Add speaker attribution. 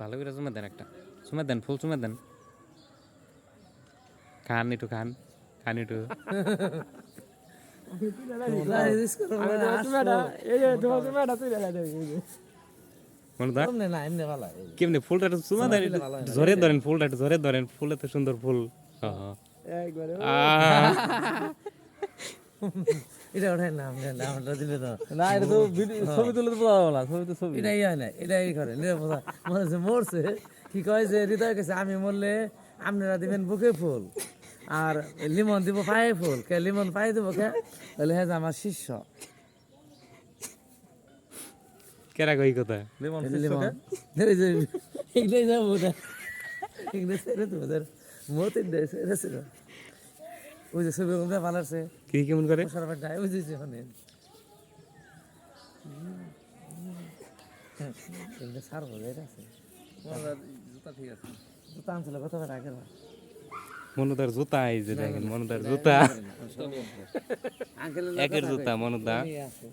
Speaker 1: ভালো করে চুমা দেন একটা চুমা দেন ফুল চুমা দেন খান একটু খান খান একটু মনুদা কেমনি ফুলটা একটু চুমা দেন জোরে ধরেন ফুলটা একটু জোরে ধরেন ফুল এত সুন্দর ফুল
Speaker 2: এটা ওঠাই না আমরা দিলে তো না এটা তো ছবি তুলে তো বোঝা না ছবি তো ছবি এটাই হয় না এটাই করে মনে হচ্ছে মরছে কি কয় যে হৃদয় কাছে আমি মরলে আপনারা দিবেন বুকে ফুল আর লিমন দিব পায়ে ফুল কে লিমন পায়ে দেবো কে তাহলে হ্যাঁ আমার শিষ্য
Speaker 1: কেরা কই কথা
Speaker 2: লিমন এগুলোই যাবো এগুলো ছেড়ে দেবো মতিন দেয় ছেড়ে ছিল ওই যে ছবি ওগুলো ভালো আছে
Speaker 1: কি কেমন করে
Speaker 2: সরবার ডাই বুঝেছি ওখানে এগুলো সারবো এটা আছে জুতা ঠিক আছে জুতা আনছিল কত টাকা আগের বার
Speaker 1: মনুদার জুতা এই যে দেখেন মনুদার জুতা একের জুতা মনুদা
Speaker 2: আছে